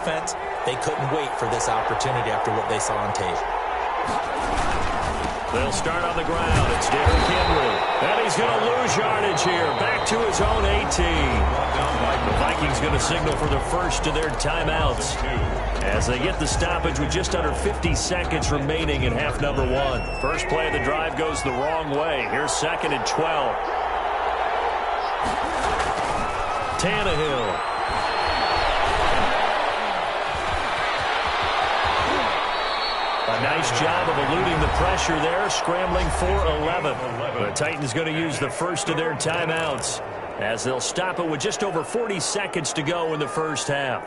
Offense, they couldn't wait for this opportunity after what they saw on tape. They'll start on the ground. It's Derrick Henry. And he's going to lose yardage here. Back to his own 18. The Vikings going to signal for the first of their timeouts as they get the stoppage with just under 50 seconds remaining in half number one. First play of the drive goes the wrong way. Here's 2nd and 12. Tannehill. A nice job of eluding the pressure there, scrambling for 11. The Titans going to use the first of their timeouts as they'll stop it with just over 40 seconds to go in the first half.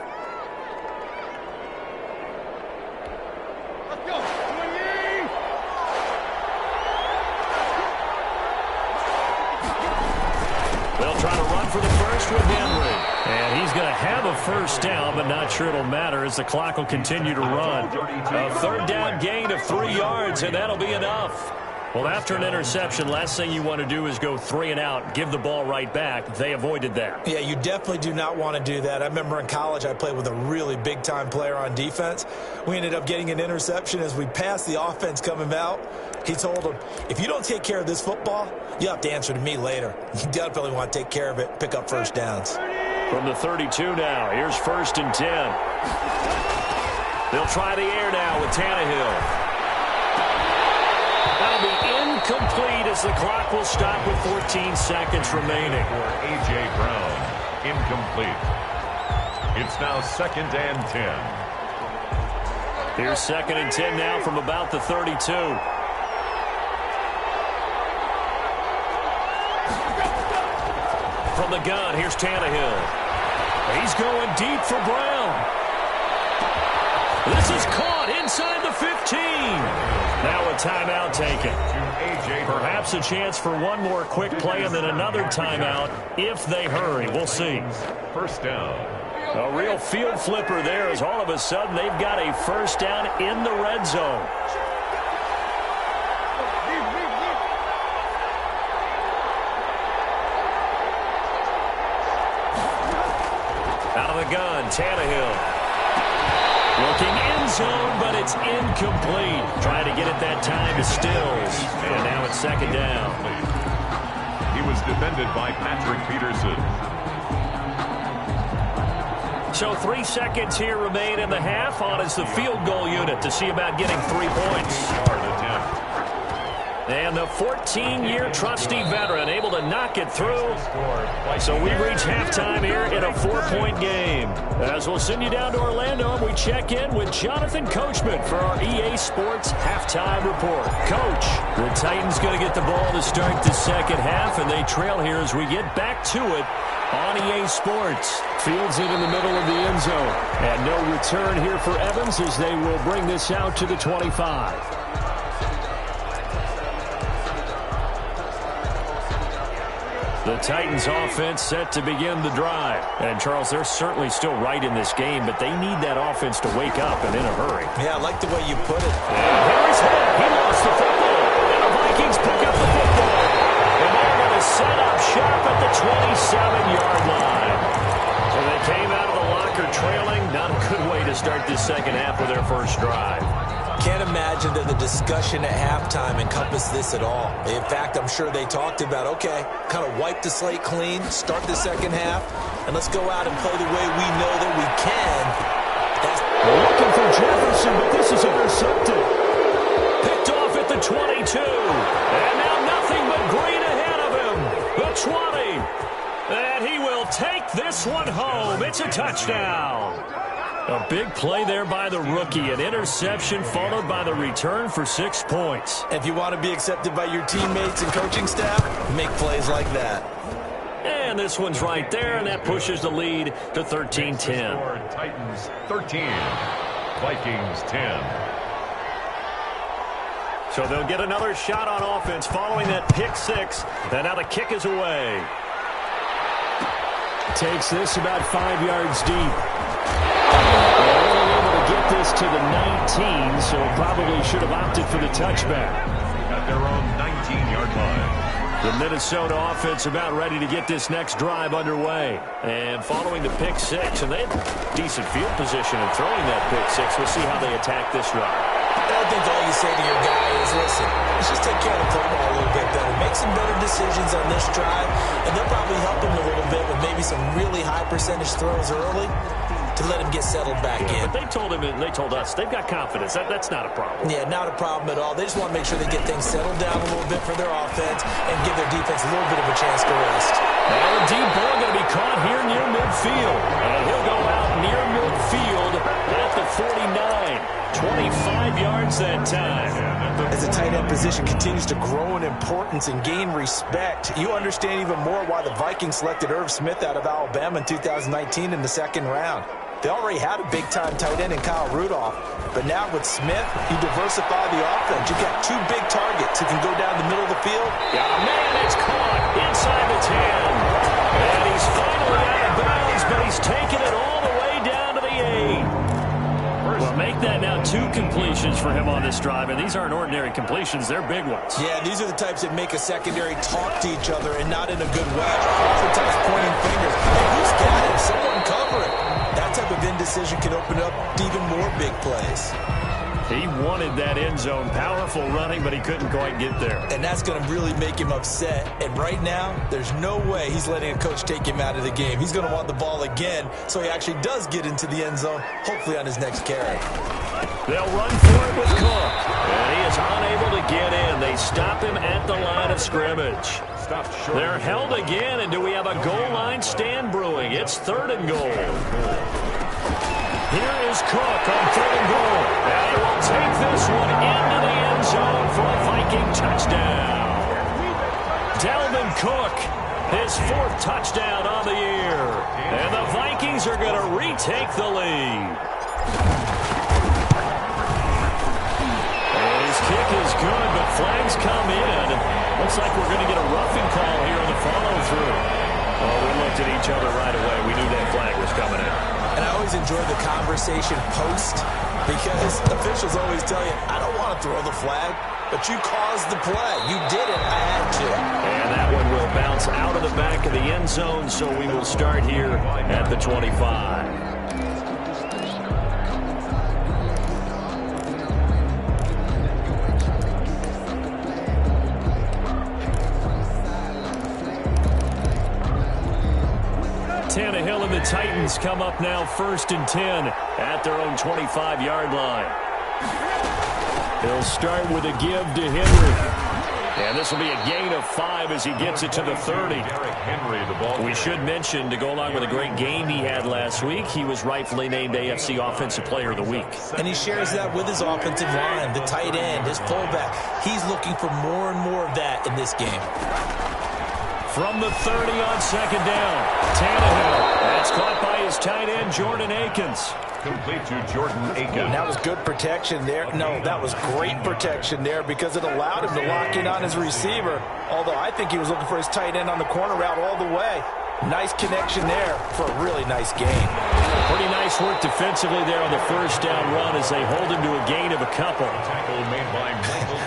They'll try to run for the first with Henry. And he's going to have a first down, but not sure it'll matter as the clock will continue to run. A third down gain of 3 yards, and that'll be enough. Well, after an interception, last thing you want to do is go 3 and out, give the ball right back. They avoided that. Yeah, you definitely do not want to do that. I remember in college I played with a really big-time player on defense. We ended up getting an interception as we passed the offense coming out. He told him, if you don't take care of this football, you have to answer to me later. You definitely want to take care of it, pick up first downs. From the 32 now, here's 1st and 10. They'll try the air now with Tannehill. That'll be incomplete as the clock will stop with 14 seconds remaining. For A.J. Brown, incomplete. It's now 2nd and 10. Here's 2nd and 10 now from about the 32. From the gun, here's Tannehill. He's going deep for Brown. This is caught inside the 15. Now a timeout taken. Perhaps a chance for one more quick play and then another timeout if they hurry. We'll see. First down. A real field flipper there as all of a sudden they've got a first down in the red zone. Out of the gun, Tannehill. Looking end zone, but it's incomplete. Trying to get it that time to Stills. And now it's 2nd down. He was defended by Patrick Peterson. So 3 seconds here remain in the half. On is the field goal unit to see about getting 3 points. And the 14-year trusty veteran able to knock it through. So we reach halftime here in a 4-point game. As we'll send you down to Orlando, we check in with Jonathan Coachman for our EA Sports Halftime Report. Coach, the Titans going to get the ball to start the second half, and they trail here as we get back to it on EA Sports. Fields it in the middle of the end zone. And no return here for Evans as they will bring this out to the 25. The Titans offense set to begin the drive. And, Charles, they're certainly still right in this game, but they need that offense to wake up and in a hurry. Yeah, I like the way you put it. And Henry's hit. He lost the football. And the Vikings pick up the football. And they're going to set up shop at the 27-yard line. So they came out of the locker trailing. Not a good way to start this second half with their first drive. Can't imagine that the discussion at halftime encompassed this at all. In fact, I'm sure they talked about, okay, kind of wipe the slate clean, start the second half, and let's go out and play the way we know that we can. Looking for Jefferson, but this is intercepted. Picked off at the 22. And now nothing but green ahead of him. The 20. And he will take this one home. It's a touchdown. A big play there by the rookie. An interception followed by the return for 6 points. If you want to be accepted by your teammates and coaching staff, make plays like that. And this one's right there, and that pushes the lead to 13-10. Titans 13, Vikings 10. So they'll get another shot on offense following that pick six. And now the kick is away. Takes this about 5 yards deep. They're able to get this to the 19, so probably should have opted for the touchback. At their own 19-yard line. The Minnesota offense about ready to get this next drive underway. And following the pick six, and they had decent field position in throwing that pick six. We'll see how they attack this drive. I think all you say to your guy is, listen, let's just take care of the football a little bit better. Make some better decisions on this drive, and they'll probably help him a little bit with maybe some really high percentage throws early to let him get settled back in. But they told him, and they told us, they've got confidence. That's not a problem. Yeah, not a problem at all. They just want to make sure they get things settled down a little bit for their offense and give their defense a little bit of a chance to rest. And a deep ball going to be caught here near midfield. And he'll go out near midfield at the 49. 25 yards that time. As the tight end position continues to grow in importance and gain respect, you understand even more why the Vikings selected Irv Smith out of Alabama in 2019 in the second round. They already had a big-time tight end in Kyle Rudolph, but now with Smith, you diversify the offense. You got two big targets who can go down the middle of the field. Yeah, man, it's caught inside the 10. And he's finally out of bounds, but he's taking it all the way down to the 8. Well, make that now 2 completions for him on this drive, and these aren't ordinary completions. They're big ones. Yeah, these are the types that make a secondary talk to each other and not in a good way. Oftentimes pointing fingers. Hey, who's got it? Someone cover it. That type of indecision can open up even more big plays. He wanted that end zone. Powerful running, but he couldn't quite get there. And that's going to really make him upset. And right now, there's no way he's letting a coach take him out of the game. He's going to want the ball again, so he actually does get into the end zone, hopefully on his next carry. They'll run for it with Cook. And he is unable to get in. They stop him at the line of scrimmage. They're held again, and do we have a goal line stand brewing? It's 3rd and goal. Here is Cook on 3rd and goal. And he will take this one into the end zone for a Viking touchdown. Dalvin Cook, his 4th touchdown on the year. And the Vikings are going to retake the lead. And his kick is good, but flags come in. Looks like we're going to get a roughing call here on the follow-through. Oh, we looked at each other right away. We knew that flag was coming in. And I always enjoy the conversation post because officials always tell you, I don't want to throw the flag, but you caused the play. You did it. I had to. And that one will bounce out of the back of the end zone, so we will start here at the 25. Tannehill and the Titans come up now 1st and 10 at their own 25-yard line. He'll start with a give to Henry. And this will be a gain of 5 as he gets it to the 30. We should mention, to go along with a great game he had last week, he was rightfully named AFC Offensive Player of the Week. And he shares that with his offensive line, the tight end, his fullback. He's looking for more and more of that in this game. From the 30 on 2nd down, Tannehill. That's caught by his tight end, Jordan Akins. Complete to Jordan Akins. That was good protection there. No, that was great protection there because it allowed him to lock in on his receiver. Although I think he was looking for his tight end on the corner route all the way. Nice connection there for a really nice gain. Pretty nice work defensively there on the 1st down run as they hold him to a gain of a couple.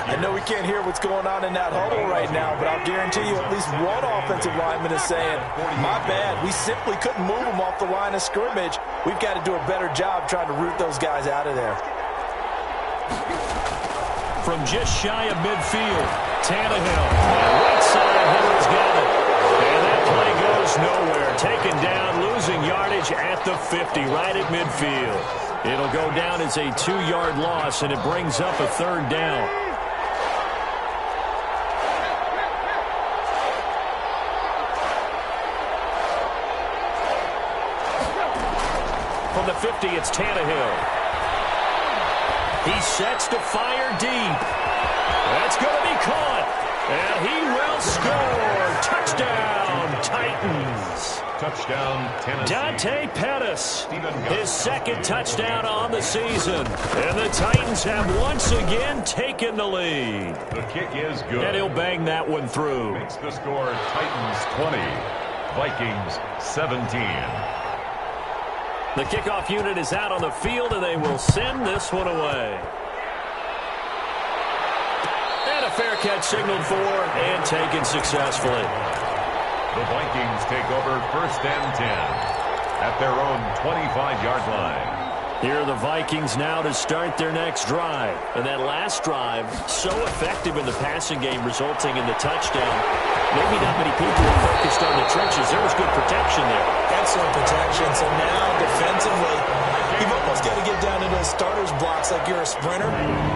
I know we can't hear what's going on in that huddle right now, but I'll guarantee you at least one offensive lineman is saying, my bad, we simply couldn't move them off the line of scrimmage. We've got to do a better job trying to root those guys out of there. From just shy of midfield, Tannehill. Right side, Hiller's got it. And that play goes nowhere. Taken down, losing yardage at the 50, right at midfield. It'll go down as a 2-yard loss, and it brings up a 3rd down. From the 50, it's Tannehill. He sets to fire deep. That's going to be caught. And he will score. Touchdown, Titans. Touchdown, Tennessee. Dante Pettis, his 2nd touchdown on the season. And the Titans have once again taken the lead. The kick is good. And he'll bang that one through. Makes the score Titans 20, Vikings 17. The kickoff unit is out on the field, and they will send this one away. And a fair catch signaled for and taken successfully. The Vikings take over 1st and 10 at their own 25-yard line. Here are the Vikings now to start their next drive. And that last drive, so effective in the passing game, resulting in the touchdown. Maybe not many people were focused on the trenches. There was good protection there. Excellent protection. So now, defensively, you've almost got to get down into those starters blocks like you're a sprinter.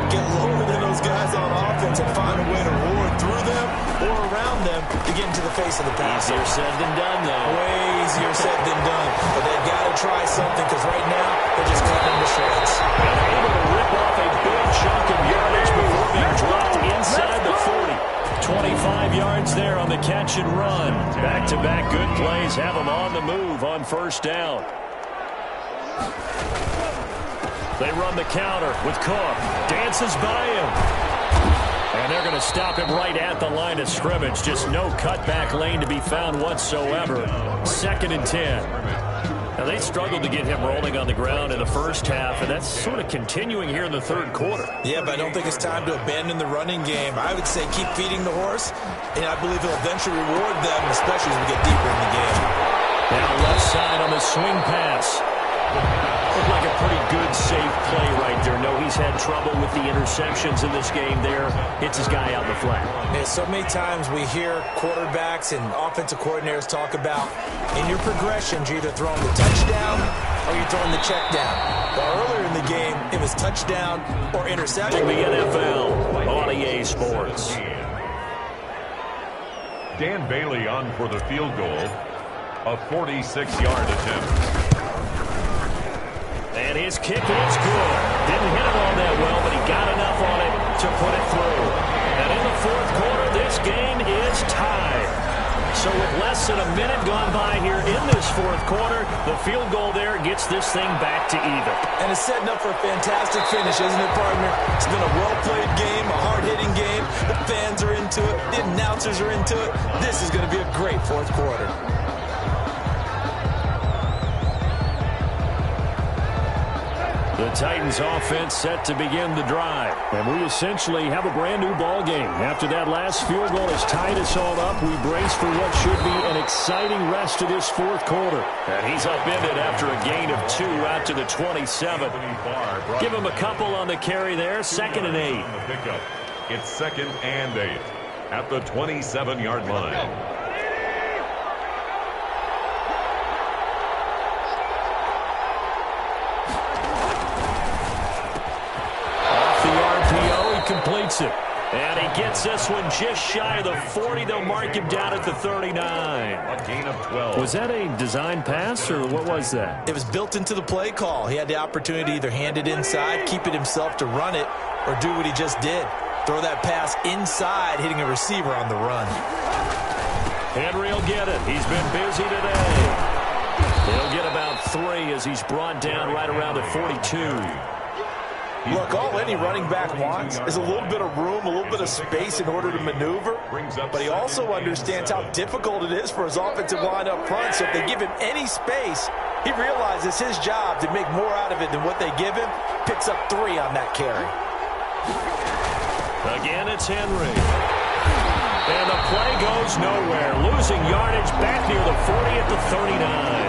Get lower than those guys on offense and find a way to roar through them or around them to get into the face of the passer. Easier said than done, though. Way easier said than done. But they've got to try something because right now they're just cutting them to shreds. And they're able to rip off a big chunk of yardage before being dropped inside the 40. 25 yards there on the catch and run. Back-to-back good plays have them on the move on 1st down. They run the counter with Cook. Dances by him. And they're going to stop him right at the line of scrimmage. Just no cutback lane to be found whatsoever. 2nd and 10. Now, they struggled to get him rolling on the ground in the first half, and that's sort of continuing here in the 3rd quarter. Yeah, but I don't think it's time to abandon the running game. I would say keep feeding the horse, and I believe he'll eventually reward them, especially as we get deeper in the game. Now left side on the swing pass. Looked like a pretty good, safe play right there. No, he's had trouble with the interceptions in this game there. Hits his guy out in the flat. Yeah, so many times we hear quarterbacks and offensive coordinators talk about in your progressions, you're either throwing the touchdown or you're throwing the check down. Well, earlier in the game, it was touchdown or interception. The NFL on EA Sports. Dan Bailey on for the field goal. A 46-yard attempt. And his kick is good. Didn't hit it all that well, but he got enough on it to put it through. And in the 4th quarter, this game is tied. So with less than a minute gone by here in this 4th quarter, the field goal there gets this thing back to even. And it's setting up for a fantastic finish, isn't it, partner? It's been a well-played game, a hard-hitting game. The fans are into it. The announcers are into it. This is going to be a great 4th quarter. The Titans offense set to begin the drive. And we essentially have a brand new ball game. After that last field goal has tied us all up, we brace for what should be an exciting rest of this 4th quarter. And he's upended after a gain of 2 out to the 27. Give him a couple on the carry there. 2nd and 8. It's 2nd and 8 at the 27-yard line. Completes it. And he gets this one just shy of the 40. They'll mark him down at the 39. A gain of 12. Was that a design pass, or what was that? It was built into the play call. He had the opportunity to either hand it inside, keep it himself to run it, or do what he just did. Throw that pass inside, hitting a receiver on the run. Henry will get it. He's been busy today. He'll get about 3 as he's brought down right around the 42. Look, all any running back wants is a little bit of room, a little bit of space in order to maneuver. But he also understands how difficult it is for his offensive line up front. So if they give him any space, he realizes his job to make more out of it than what they give him. Picks up 3 on that carry. Again, it's Henry. And the play goes nowhere. Losing yardage back near the 40 at the 39.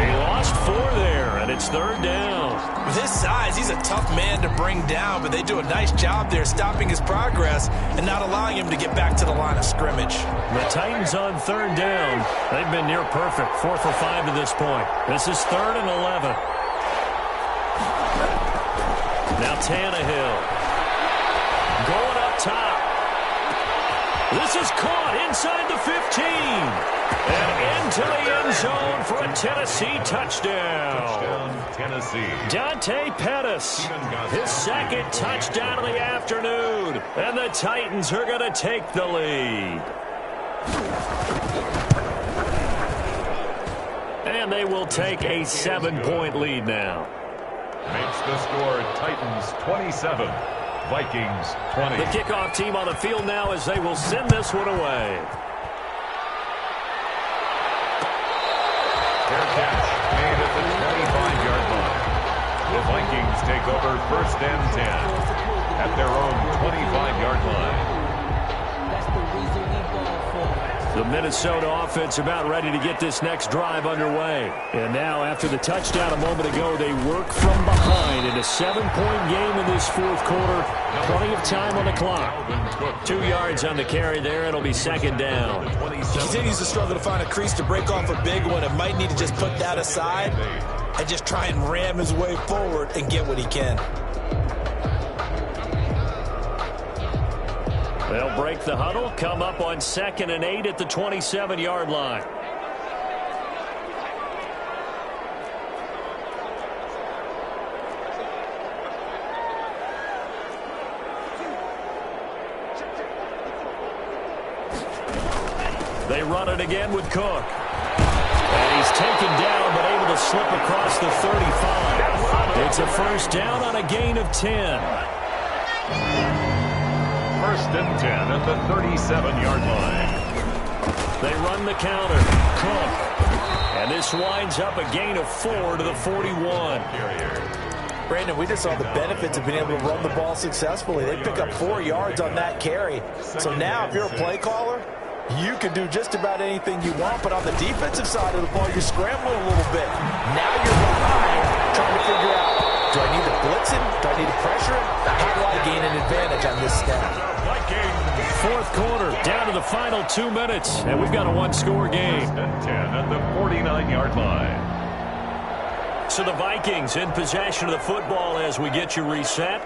He lost 4 there, and it's 3rd down. With his size, he's a tough man to bring down, but they do a nice job there stopping his progress and not allowing him to get back to the line of scrimmage. The Titans on 3rd down. They've been near perfect, 4 for 5 to this point. This is 3rd and 11. Now Tannehill. Going up top. This is caught inside the 15. And into the end zone for a Tennessee touchdown. Tennessee. Dante Pettis, his 2nd touchdown of the afternoon. And the Titans are going to take the lead. And they will take a 7-point lead now. Makes the score Titans 27. Vikings 20. The kickoff team on the field now as they will send this one away. Fair catch made at the 25-yard line. The Vikings take over 1st and 10 at their own 25-yard line. The Minnesota offense about ready to get this next drive underway. And now, after the touchdown a moment ago, they work from behind in a 7-point game in this fourth quarter. Plenty of time on the clock. 2 yards on the carry there. It'll be second down. He continues to struggle to find a crease to break off a big one and might need to just put that aside and just try and ram his way forward and get what he can. They'll break the huddle, come up on 2nd and 8 at the 27-yard line. They run it again with Cook. And he's taken down but able to slip across the 35. It's a first down on a gain of 10. First and 10 at the 37-yard line. They run the counter. Cook. And this winds up a gain of 4 to the 41. Brandon, we just saw the benefits of being able to run the ball successfully. They pick up 4 yards on that carry. So now if you're a play caller, you can do just about anything you want. But on the defensive side of the ball, you're scrambling a little bit. Now you're behind trying to figure out, do I need to blitz him? Do I need to pressure him? How do I gain an advantage on this snap? Fourth quarter, down to the final 2 minutes, and we've got a one-score game. And 10 at the 49-yard line. So the Vikings in possession of the football as we get you reset.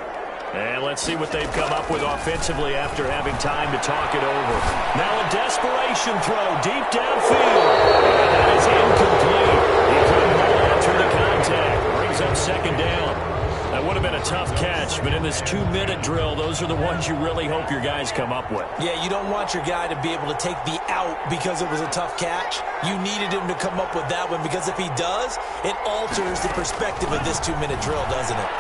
And let's see what they've come up with offensively after having time to talk it over. Now a desperation throw deep downfield. And that is incomplete. He couldn't hold it through the contact. Brings up second down. That would have been a tough catch, but in this 2-minute drill, those are the ones you really hope your guys come up with. Yeah, you don't want your guy to be able to take the out because it was a tough catch. You needed him to come up with that one because if he does, it alters the perspective of this 2-minute drill, doesn't it?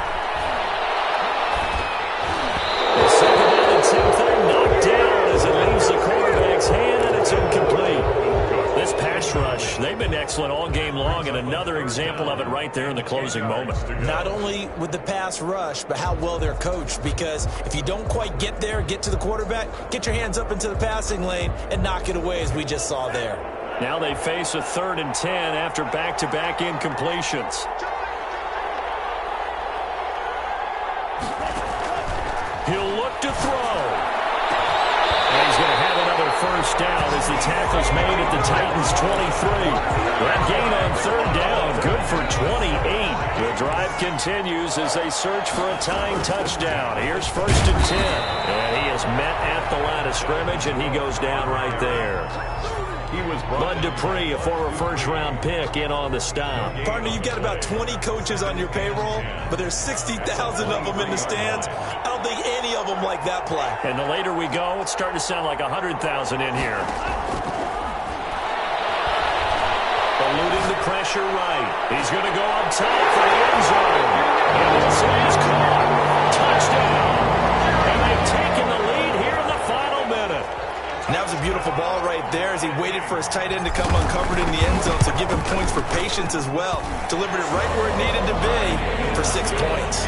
The second down and 10 thing knocked down as it leaves the quarterback's hand, and it's incomplete. This pass rush, they've been excellent all game long, and another example of it right there in the closing moment. Not only with the pass rush, but how well they're coached, because if you don't quite get there, get to the quarterback, get your hands up into the passing lane and knock it away as we just saw there. Now they face a 3rd and 10 after back-to-back incompletions. He'll look to throw. And he's going to have another first down as the tackle's made at the Titans' 23. That gain on 3rd down, good for 28. The drive continues as they search for a tying touchdown. Here's 1st and 10. And he is met at the line of scrimmage, and he goes down right there. Bud Dupree, a former first-round pick, in on the stop. Partner, you've got about 20 coaches on your payroll, but there's 60,000 of them in the stands. I don't think any of them like that play. And the later we go, it's starting to sound like 100,000 in here. Eluding the pressure right. He's going to go up top for the end zone. And this is caught. Touchdown. And they've taken the lead here in the final minute. And that was a beautiful ball right there as he waited for his tight end to come uncovered in the end zone, so give him points for patience as well. Delivered it right where it needed to be for 6 points.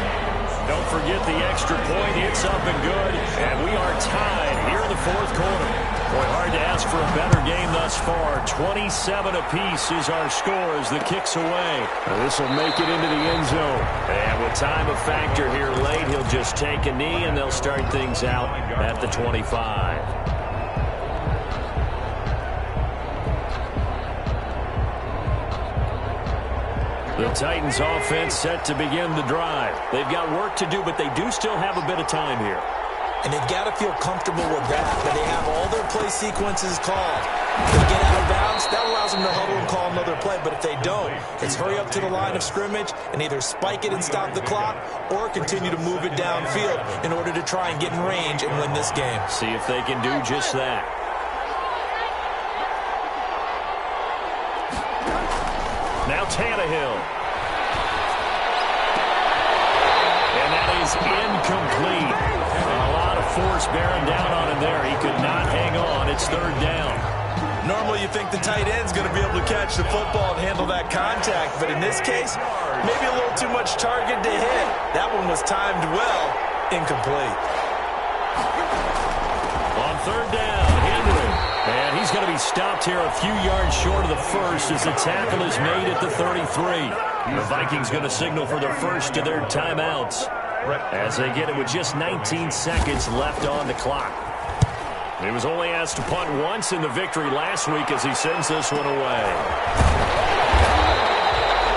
Don't forget the extra point. It's up and good. And we are tied here in the fourth quarter. Boy, hard to ask for a better game thus far. 27 apiece is our score as the kick's away. This will make it into the end zone. And with time a factor here late, he'll just take a knee and they'll start things out at the 25. The Titans offense set to begin the drive. They've got work to do, but they do still have a bit of time here. And they've got to feel comfortable with that they have all their play sequences called. If they get out of bounds, that allows them to huddle and call another play. But if they don't, it's hurry up to the line of scrimmage and either spike it and stop the clock or continue to move it downfield in order to try and get in range and win this game. See if they can do just that. Now Tannehill. And that is incomplete. A lot of force bearing down on him there. He could not hang on. It's 3rd down. Normally you think the tight end's going to be able to catch the football and handle that contact. But in this case, maybe a little too much target to hit. That one was timed well. Incomplete. On 3rd down, Henry. And he's going to be stopped here a few yards short of the first as the tackle is made at the 33. The Vikings going to signal for the first of their timeouts as they get it with just 19 seconds left on the clock. He was only asked to punt once in the victory last week as he sends this one away.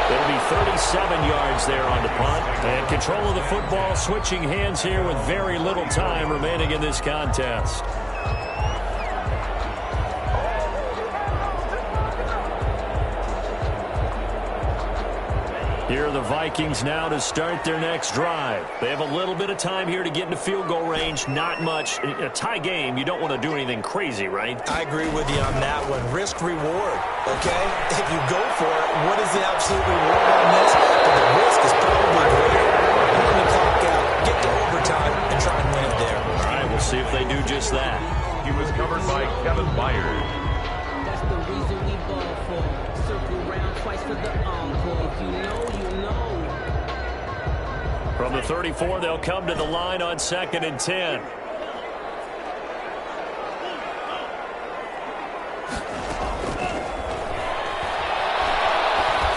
It'll be 37 yards there on the punt. And control of the football switching hands here with very little time remaining in this contest. Here are the Vikings now to start their next drive. They have a little bit of time here to get into field goal range. Not much. In a tie game, you don't want to do anything crazy, right? I agree with you on that one. Risk reward, okay? If you go for it, what is the absolute reward on this? But the risk is probably greater. Run the clock out, get to overtime, and try and win it there. All right, we'll see if they do just that. He was covered by Kevin Byard. That's the reason we ball for. Circle around twice for the encore. If you know, you know. From the 34, they'll come to the line on 2nd and 10.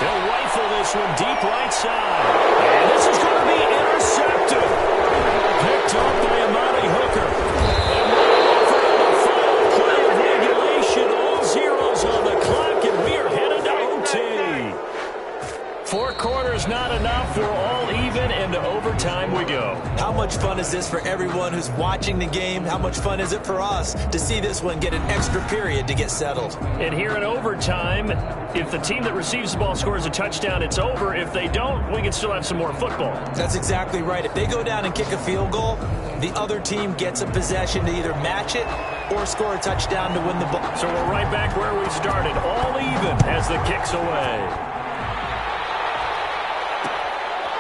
They'll rifle this one deep right side. And this is going to be intercepted. Picked up by Amani Hooker. And for the final play of regulation, all zeros on the clock, and we are headed to OT. 4 quarters not enough. We're all even, and to overtime we go. How much fun is this for everyone who's watching the game? How much fun is it for us to see this one get an extra period to get settled? And here in overtime, if the team that receives the ball scores a touchdown, it's over. If they don't, we can still have some more football. That's exactly right. If they go down and kick a field goal, the other team gets a possession to either match it or score a touchdown to win the ball. So we're right back where we started, all even as the kick's away.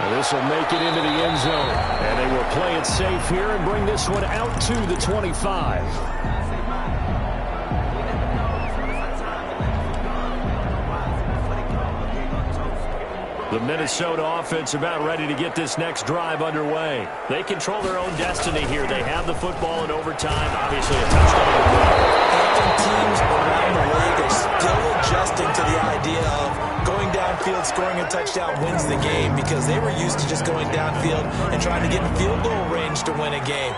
And this will make it into the end zone. And they will play it safe here and bring this one out to the 25. The Minnesota offense about ready to get this next drive underway. They control their own destiny here. They have the football in overtime. Obviously a touchdown. And teams around the league are still adjusting to the idea of going downfield, scoring a touchdown wins the game, because they were used to just going downfield and trying to get in field goal range to win a game.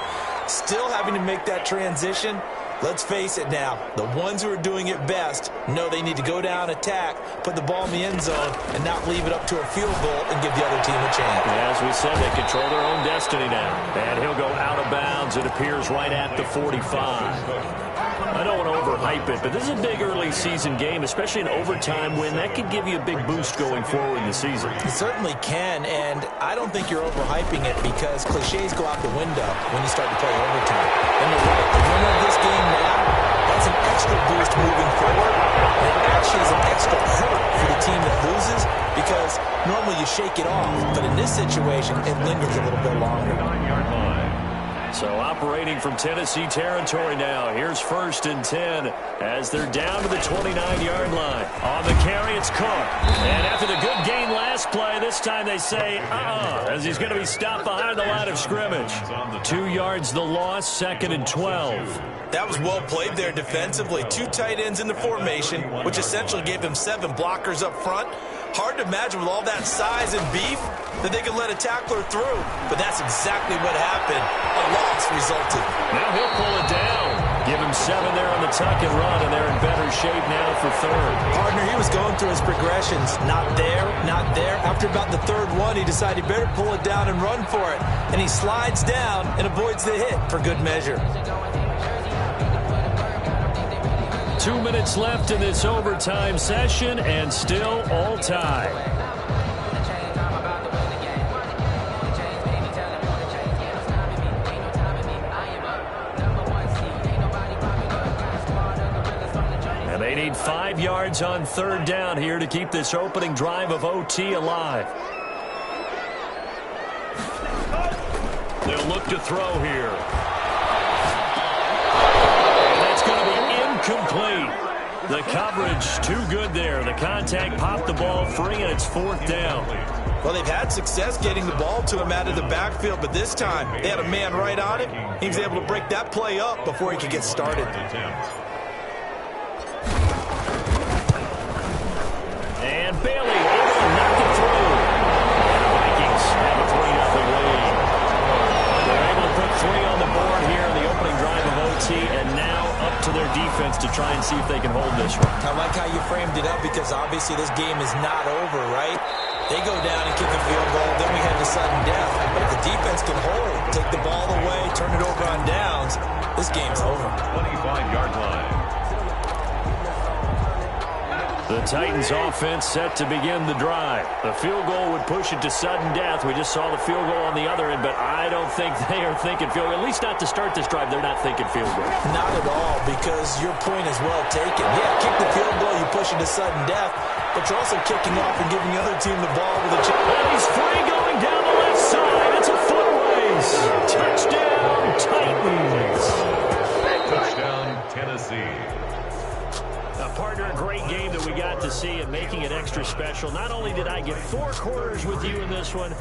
Still having to make that transition. Let's face it now, the ones who are doing it best know they need to go down, attack, put the ball in the end zone, and not leave it up to a field goal and give the other team a chance. As we said, they control their own destiny now. And he'll go out of bounds. It appears right at the 45. I don't want to overhype it, but this is a big early season game, especially an overtime win. That could give you a big boost going forward in the season. It certainly can, and I don't think you're overhyping it, because cliches go out the window when you start to play overtime. And you're right, the winner of this game now, that's an extra boost moving forward. And it actually is an extra hurt for the team that loses, because normally you shake it off, but in this situation, it lingers a little bit longer. 9-yard line. So operating from Tennessee territory now. Here's 1st and 10 as they're down to the 29-yard line. On the carry, it's Cook. And after the good gain last play, this time they say, as he's going to be stopped behind the line of scrimmage. 2 yards the loss, 2nd and 12. That was well played there defensively. 2 tight ends in the formation, which essentially gave them 7 blockers up front. Hard to imagine with all that size and beef that they could let a tackler through. But that's exactly what happened. A loss resulted. Now he'll pull it down. Give him 7 there on the tuck and run, and they're in better shape now for 3rd. Partner, he was going through his progressions. Not there, not there. After about the 3rd one, he decided he better pull it down and run for it. And he slides down and avoids the hit for good measure. 2 minutes left in this overtime session, and still all tied. And they need 5 yards on 3rd down here to keep this opening drive of OT alive. They'll look to throw here. Complete. The coverage too good there. The contact popped the ball free, and it's 4th down. Well, they've had success getting the ball to him out of the backfield, but this time they had a man right on it. He was able to break that play up before he could get started. Bailey able to knock it through. The Vikings have a 3-0 lead. They're able to put 3 on the board here in the opening drive of OT, and now up to their defense to try and see if they can hold this one. I like how you framed it up because obviously this game is not over, right? They go down and kick a field goal, then we head to sudden death. But if the defense can hold, take the ball away, turn it over on downs, this game's over. 25-yard line. The Titans offense set to begin the drive. The field goal would push it to sudden death. We just saw the field goal on the other end, but I don't think they are thinking field goal. At least not to start this drive. They're not thinking field goal. Not at all, because your point is well taken. Yeah, kick the field goal, you push it to sudden death, but you're also kicking off and giving the other team the ball with a chance. And he's free going down the left side. It's a foot race. Touchdown, Titans. Touchdown, Tennessee. Partner, a great game that we got to see and making it extra special. Not only did I get 4 quarters with you in this one,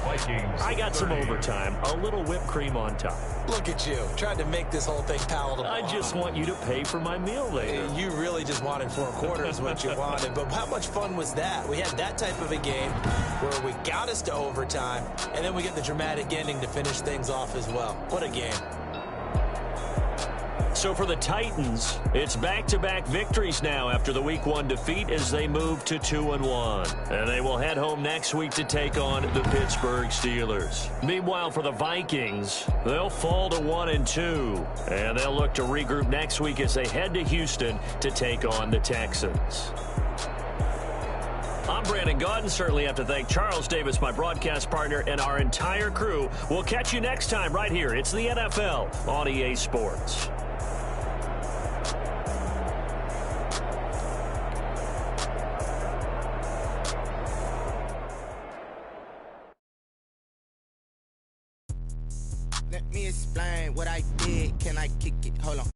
I got some overtime, a little whipped cream on top. Look at you, tried to make this whole thing palatable. I just want you to pay for my meal later. You really just wanted 4 quarters what you wanted, but how much fun was that? We had that type of a game where we got us to overtime, and then we get the dramatic ending to finish things off as well. What a game. So for the Titans, it's back-to-back victories now after the Week 1 defeat as they move to 2-1. And they will head home next week to take on the Pittsburgh Steelers. Meanwhile, for the Vikings, they'll fall to 1-2. And they'll look to regroup next week as they head to Houston to take on the Texans. I'm Brandon Gaudin. Certainly have to thank Charles Davis, my broadcast partner, and our entire crew. We'll catch you next time right here. It's the NFL on EA Sports. Let me explain what I did. Can I kick it? Hold on.